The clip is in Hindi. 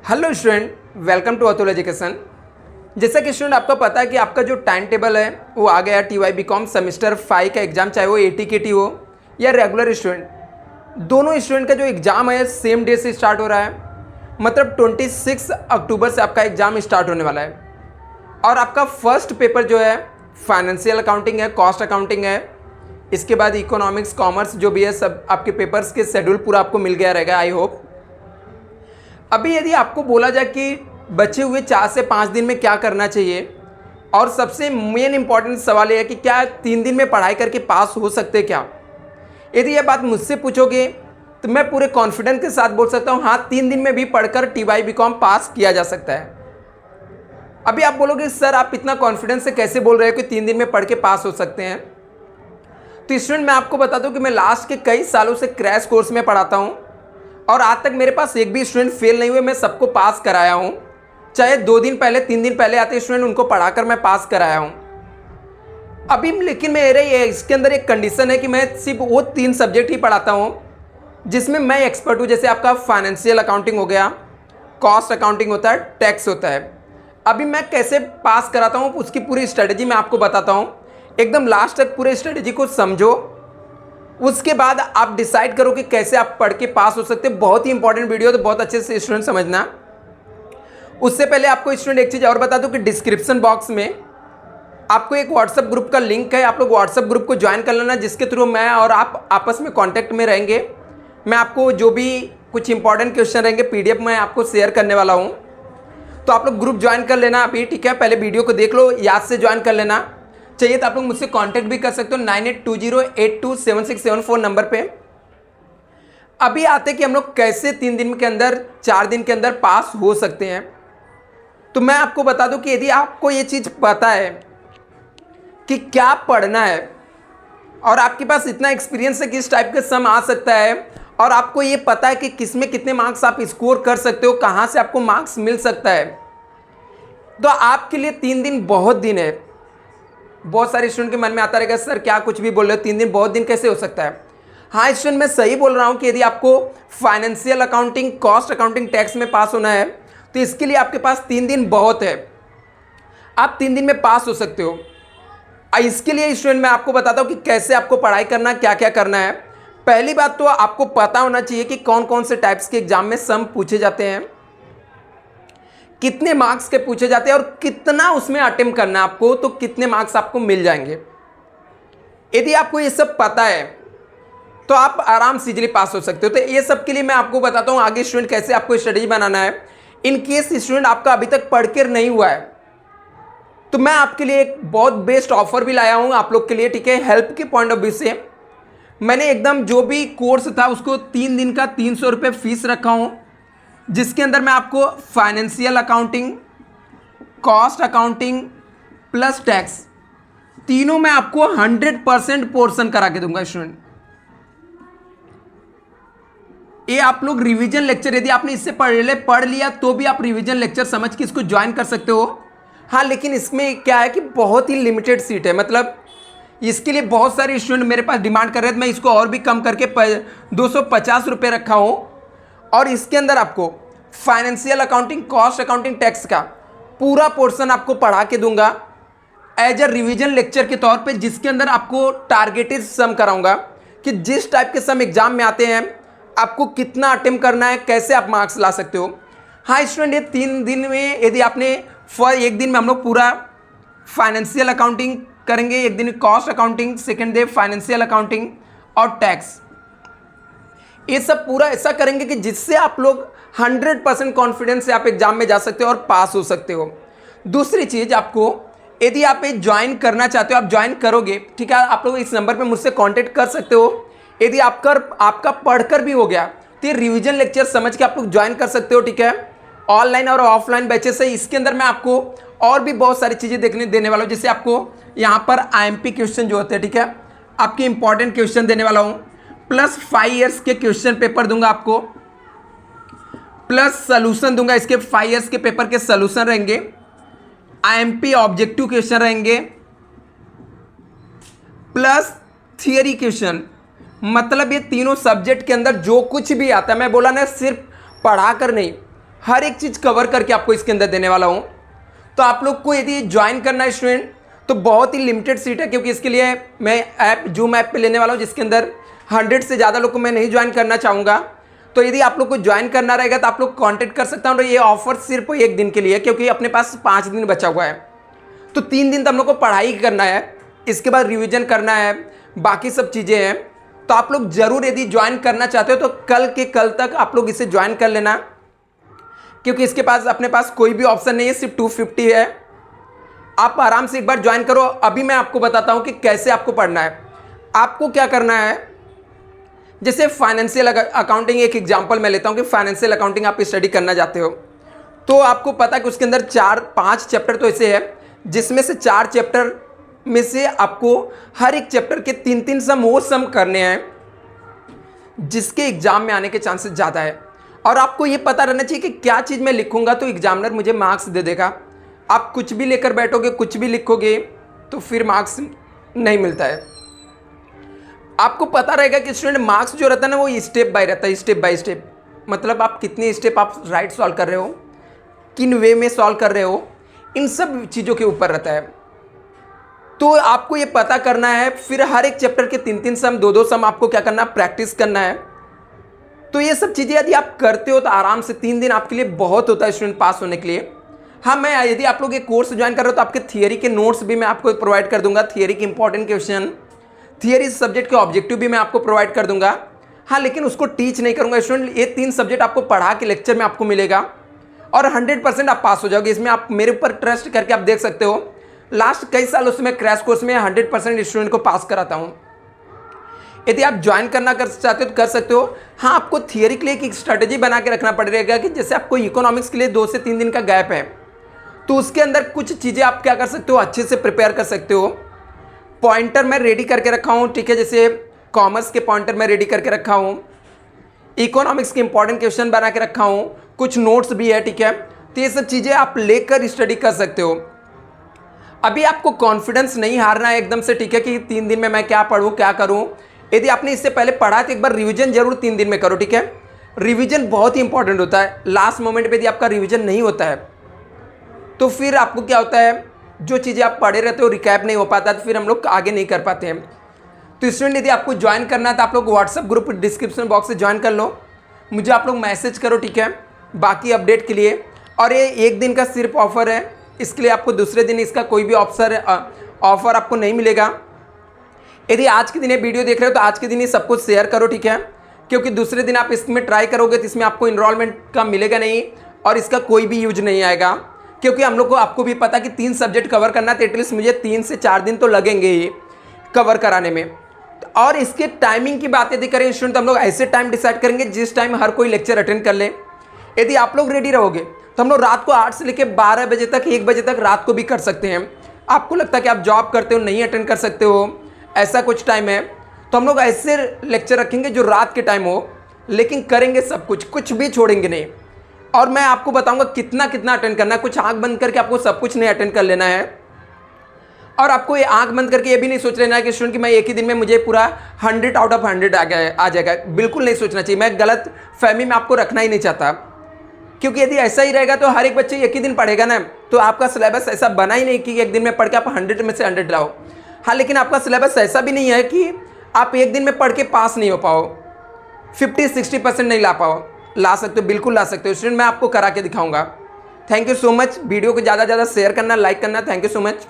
Hello student, welcome to Atul education. जैसा कि स्टूडेंट आपको पता है कि आपका जो टाइम टेबल है वो आ गया TY BCom सेमेस्टर 5 का एग्ज़ाम, चाहे वो ATKT हो या रेगुलर स्टूडेंट, दोनों स्टूडेंट का जो एग्ज़ाम है सेम डे से स्टार्ट हो रहा है। मतलब 26 अक्टूबर से आपका एग्ज़ाम स्टार्ट होने वाला है। और आपका फर्स्ट पेपर जो है फाइनेंशियल अकाउंटिंग है, कॉस्ट अकाउंटिंग है। इसके बाद इकोनॉमिक्स, कॉमर्स जो भी है सब आपके पेपर्स के शेड्यूल पूरा आपको मिल गया रहेगा, आई होप। अभी यदि आपको बोला जाए कि बचे हुए 4 से 5 दिन में क्या करना चाहिए, और सबसे मेन इंपॉर्टेंट सवाल ये है कि क्या 3 दिन में पढ़ाई करके पास हो सकते क्या। यदि यह बात मुझसे पूछोगे तो मैं पूरे कॉन्फिडेंस के साथ बोल सकता हूँ, हाँ 3 दिन में भी पढ़कर TY BCom पास किया जा सकता है। अभी आप बोलोगे सर आप इतना कॉन्फिडेंस से कैसे बोल रहे हो कि 3 दिन में पढ़ के पास हो सकते हैं। तो स्टूडेंट मैं आपको बता दूं कि मैं लास्ट के कई सालों से क्रैश कोर्स में पढ़ाता हूं और आज तक मेरे पास एक भी स्टूडेंट फेल नहीं हुए। मैं सबको पास कराया हूं, चाहे 2 दिन पहले 3 दिन पहले आते स्टूडेंट उनको पढ़ाकर मैं पास कराया हूं। अभी लेकिन मेरे इसके अंदर एक कंडीशन है कि मैं सिर्फ वो 3 सब्जेक्ट ही पढ़ाता हूं जिसमें मैं एक्सपर्ट हूं। जैसे आपका फाइनेंशियल अकाउंटिंग हो गया, कॉस्ट अकाउंटिंग होता है, टैक्स होता है। अभी मैं कैसे पास कराता हूं उसकी पूरी स्ट्रेटेजी मैं आपको बताता हूं। एकदम लास्ट तक पूरे स्ट्रेटेजी को समझो, उसके बाद आप डिसाइड करो कि कैसे आप पढ़ के पास हो सकते हैं। बहुत ही इंपॉर्टेंट वीडियो, तो बहुत अच्छे से स्टूडेंट समझना। उससे पहले आपको स्टूडेंट एक चीज़ और बता दूं कि डिस्क्रिप्शन बॉक्स में आपको एक व्हाट्सएप ग्रुप का लिंक है। आप लोग व्हाट्सएप ग्रुप को ज्वाइन कर लेना, जिसके थ्रू मैं और आप आपस में कॉन्टैक्ट में रहेंगे। मैं आपको जो भी कुछ इंपॉर्टेंट क्वेश्चन रहेंगे PDF में आपको शेयर करने वाला हूँ, तो आप लोग ग्रुप ज्वाइन कर लेना अभी, ठीक है। पहले वीडियो को देख लो, याद से ज्वाइन कर लेना। चाहिए तो आप लोग मुझसे कांटेक्ट भी कर सकते हो 9820827674 नंबर पे। अभी आते कि हम लोग कैसे 3 दिन के अंदर, 4 दिन के अंदर पास हो सकते हैं। तो मैं आपको बता दूं कि यदि आपको ये चीज़ पता है कि क्या पढ़ना है और आपके पास इतना एक्सपीरियंस है कि इस टाइप के सम आ सकता है, और आपको ये पता है कि किस में कितने मार्क्स आप स्कोर कर सकते हो, कहाँ से आपको मार्क्स मिल सकता है, तो आपके लिए 3 दिन बहुत दिन है। बहुत सारे स्टूडेंट के मन में आता रहेगा सर क्या कुछ भी बोल रहे हो, 3 दिन बहुत दिन कैसे हो सकता है। हाँ स्टूडेंट, मैं सही बोल रहा हूँ कि यदि आपको financial accounting, cost accounting, tax में पास होना है तो इसके लिए आपके पास 3 दिन बहुत है। आप 3 दिन में पास हो सकते हो। इसके लिए स्टूडेंट मैं आपको बताता हूँ कि कैसे आपको पढ़ाई करना, क्या क्या करना है। पहली बात तो आपको पता होना चाहिए कि कौन कौन से टाइप्स के एग्जाम में सम पूछे जाते हैं, कितने मार्क्स के पूछे जाते हैं और कितना उसमें अटेम्प्ट करना है आपको, तो कितने मार्क्स आपको मिल जाएंगे। यदि आपको ये सब पता है तो आप आराम से इजीली पास हो सकते हो। तो ये सब के लिए मैं आपको बताता हूँ आगे स्टूडेंट कैसे आपको स्ट्रेटेजी बनाना है। इन केस स्टूडेंट आपका अभी तक पढ़ कर नहीं हुआ है तो मैं आपके लिए एक बहुत बेस्ट ऑफर भी लाया हूँ आप लोग के लिए, ठीक है। हेल्प के पॉइंट ऑफ व्यू से मैंने एकदम जो भी कोर्स था उसको 3 दिन का 300 रुपये फीस रखा हूँ, जिसके अंदर मैं आपको financial accounting, cost accounting plus tax, तीनों में आपको 100% पोर्शन करा के दूंगा स्टूडेंट। ये आप लोग रिवीजन लेक्चर, यदि आपने इससे पहले पढ़ लिया तो भी आप रिवीजन लेक्चर समझ के इसको ज्वाइन कर सकते हो। हाँ लेकिन इसमें क्या है कि बहुत ही लिमिटेड सीट है, मतलब इसके लिए बहुत सारे स्टूडेंट मेरे पास डिमांड कर रहे थे। मैं इसको और भी कम करके 250 रुपये रखा हूँ, और इसके अंदर आपको financial accounting, cost accounting, tax का पूरा पोर्शन आपको पढ़ा के दूंगा एज अ रिवीजन लेक्चर के तौर पे, जिसके अंदर आपको टारगेटेड सम कराऊंगा कि जिस टाइप के सम एग्जाम में आते हैं आपको कितना अटेम्प्ट करना है, कैसे आप मार्क्स ला सकते हो। हाँ स्टूडेंट, ये 3 दिन में यदि आपने एक दिन में हम लोग पूरा फाइनेंशियल अकाउंटिंग करेंगे, एक दिन cost accounting, second day financial accounting और टैक्स, ये सब पूरा ऐसा करेंगे कि जिससे आप लोग 100% कॉन्फिडेंस से आप एग्जाम में जा सकते हो और पास हो सकते हो। दूसरी चीज़, आपको यदि आप ये ज्वाइन करना चाहते हो, आप ज्वाइन करोगे, ठीक है। आप लोग इस नंबर पे मुझसे कांटेक्ट कर सकते हो। यदि आपका पढ़कर भी हो गया तो ये रिवीजन लेक्चर समझ के आप लोग ज्वाइन कर सकते हो, ठीक है। ऑनलाइन और ऑफलाइन बैचेस है। इसके अंदर मैं आपको और भी बहुत सारी चीज़ें देने वाला हूँ। जैसे आपको यहाँ पर IMP क्वेश्चन जो होते हैं, ठीक है, आपके इंपॉर्टेंट क्वेश्चन देने वाला हूँ, प्लस 5 ईयर्स के क्वेश्चन पेपर दूंगा आपको, प्लस सोल्यूशन दूंगा। इसके 5 ईयर्स के पेपर के सोल्यूशन रहेंगे, IMP ऑब्जेक्टिव क्वेश्चन रहेंगे, प्लस थियरी क्वेश्चन। मतलब ये तीनों सब्जेक्ट के अंदर जो कुछ भी आता है, मैं बोला ना सिर्फ पढ़ा कर नहीं, हर एक चीज़ कवर करके आपको इसके अंदर देने वाला हूँ। तो आप लोग को यदि ज्वाइन करना है स्टूडेंट, तो बहुत ही लिमिटेड सीट है, क्योंकि इसके लिए मैं ऐप जूम ऐप पे लेने वाला हूँ, जिसके अंदर 100 से ज़्यादा लोग को मैं नहीं ज्वाइन करना चाहूँगा। तो यदि आप लोग को ज्वाइन करना रहेगा तो आप लोग कांटेक्ट कर सकते हैं। और ये ऑफर सिर्फ 1 दिन के लिए है, क्योंकि अपने पास 5 दिन बचा हुआ है। तो 3 दिन तो हम लोग को पढ़ाई करना है, इसके बाद रिविजन करना है, बाकी सब चीज़ें हैं। तो आप लोग ज़रूर यदि ज्वाइन करना चाहते हो तो कल के कल तक आप लोग इसे ज्वाइन कर लेना, क्योंकि इसके पास अपने पास कोई भी ऑप्शन नहीं है, सिर्फ 250 है। आप आराम से एक बार ज्वाइन करो। अभी मैं आपको बताता हूँ कि कैसे आपको पढ़ना है। आपको क्या करना है, जैसे फाइनेंशियल अकाउंटिंग एक एग्जांपल मैं लेता हूँ कि फाइनेंशियल अकाउंटिंग आप स्टडी करना चाहते हो, तो आपको पता है कि उसके अंदर 4-5 चैप्टर तो ऐसे है, जिसमें से 4 चैप्टर में से आपको हर एक चैप्टर के 3-3 सम वो सम करने हैं, जिसके एग्जाम में आने के चांसेस ज़्यादा है। और आपको ये पता रहना चाहिए कि क्या चीज़ मैं लिखूंगा तो एग्जामिनर मुझे मार्क्स दे देगा। आप कुछ भी लेकर बैठोगे, कुछ भी लिखोगे, तो फिर मार्क्स नहीं मिलता है। आपको पता रहेगा कि स्टूडेंट मार्क्स जो रहता है ना, वो स्टेप बाय रहता है, स्टेप बाय स्टेप। मतलब आप कितने स्टेप आप राइट सॉल्व कर रहे हो, किन वे में सॉल्व कर रहे हो, इन सब चीज़ों के ऊपर रहता है। तो आपको ये पता करना है। फिर हर एक चैप्टर के 3-3 सम, 2-2 सम आपको क्या करना है, प्रैक्टिस करना है। तो ये सब चीज़ें यदि आप करते हो तो आराम से 3 दिन आपके लिए बहुत होता है स्टूडेंट पास होने के लिए। हाँ, मैं यदि आप लोग ये कोर्स ज्वाइन कर रहे हो तो आपके थियरी के नोट्स भी मैं आपको प्रोवाइड कर दूंगा, थियरी के इंपॉर्टेंट क्वेश्चन, थियरी सब्जेक्ट के ऑब्जेक्टिव भी मैं आपको प्रोवाइड कर दूंगा। हाँ, लेकिन उसको टीच नहीं करूंगा स्टूडेंट। ये 3 सब्जेक्ट आपको पढ़ा के लेक्चर में आपको मिलेगा और 100% आप पास हो जाओगे। इसमें आप मेरे ऊपर ट्रस्ट करके आप देख सकते हो, लास्ट कई सालों से मैं क्रैश कोर्स में 100% स्टूडेंट को पास कराता हूँ। यदि आप ज्वाइन करना कर चाहते हो तो कर सकते हो। हाँ, आपको थियरी के लिए एक स्ट्रेटेजी बना के रखना पड़ेगा कि जैसे आपको इकोनॉमिक्स के लिए 2 से 3 दिन का गैप है, तो उसके अंदर कुछ चीज़ें आप क्या कर सकते हो, अच्छे से प्रिपेयर कर सकते हो। पॉइंटर मैं रेडी करके रखा हूँ, ठीक है। जैसे कॉमर्स के पॉइंटर मैं रेडी करके रखा हूँ, इकोनॉमिक्स के इंपॉर्टेंट क्वेश्चन बना के रखा हूँ, कुछ नोट्स भी है, ठीक है। तो ये सब चीज़ें आप लेकर स्टडी कर सकते हो। अभी आपको कॉन्फिडेंस नहीं हारना है एकदम से, ठीक है, कि 3 दिन में मैं क्या पढ़ूँ क्या करूँ। यदि आपने इससे पहले पढ़ा तो एक बार रिवीजन जरूर 3 दिन में करो, ठीक है। रिवीजन बहुत ही इंपॉर्टेंट होता है। लास्ट मोमेंट पे यदि आपका रिवीजन नहीं होता है तो फिर आपको क्या होता है, जो चीज़ें आप पढ़े रहते हो रिकैप नहीं हो पाता, तो फिर हम लोग आगे नहीं कर पाते हैं। तो स्टूडेंट यदि आपको ज्वाइन करना है तो आप लोग व्हाट्सएप ग्रुप डिस्क्रिप्शन बॉक्स से ज्वाइन कर लो, मुझे आप लोग मैसेज करो, ठीक है, बाकी अपडेट के लिए। और ये 1 दिन का सिर्फ ऑफर है, इसके लिए आपको दूसरे दिन इसका कोई भी ऑफर आपको नहीं मिलेगा। यदि आज के दिन ये वीडियो देख रहे हो तो आज के दिन ही सब कुछ शेयर करो, ठीक है, क्योंकि दूसरे दिन आप इसमें ट्राई करोगे तो इसमें आपको इनरोलमेंट का मिलेगा नहीं और इसका कोई भी यूज नहीं आएगा। क्योंकि हम लोग को, आपको भी पता कि 3 सब्जेक्ट कवर करना तो एटलीस्ट मुझे 3 से 4 दिन तो लगेंगे ही कवर कराने में। और इसके टाइमिंग की बात यदि करें स्टूडेंट, तो हम लोग ऐसे टाइम डिसाइड करेंगे जिस टाइम हर कोई लेक्चर अटेंड कर ले। यदि आप लोग रेडी रहोगे तो हम लोग रात को 8 से लेकर 12 बजे तक, 1 बजे तक रात को भी कर सकते हैं। आपको लगता है कि आप जॉब करते हो, नहीं अटेंड कर सकते हो, ऐसा कुछ टाइम है, तो हम लोग ऐसे लेक्चर रखेंगे जो रात के टाइम हो, लेकिन करेंगे सब कुछ, कुछ भी छोड़ेंगे नहीं। और मैं आपको बताऊंगा कितना कितना अटेंड करना है। कुछ आंख बंद करके आपको सब कुछ नहीं अटेंड कर लेना है। और आपको ये आंख बंद करके ये भी नहीं सोच लेना है कि स्टूडेंट कि मैं एक ही दिन में मुझे पूरा 100 आउट ऑफ 100 आ जाएगा। बिल्कुल नहीं सोचना चाहिए। मैं गलत फहमी में आपको रखना ही नहीं चाहता, क्योंकि यदि ऐसा ही रहेगा तो हर एक बच्चे एक ही दिन पढ़ेगा ना, तो आपका सिलेबस ऐसा बना ही नहीं कि एक दिन में पढ़ के आप 100 में से 100 लाओ। हाँ, लेकिन आपका सिलेबस ऐसा भी नहीं है कि आप एक दिन में पढ़ के पास नहीं हो पाओ, 50-60% नहीं ला पाओ। ला सकते हो, बिल्कुल ला सकते हो स्टूडेंट, मैं आपको करा के दिखाऊंगा। Thank you so much. Video को ज़्यादा से ज़्यादा शेयर करना, लाइक करना। Thank you so much.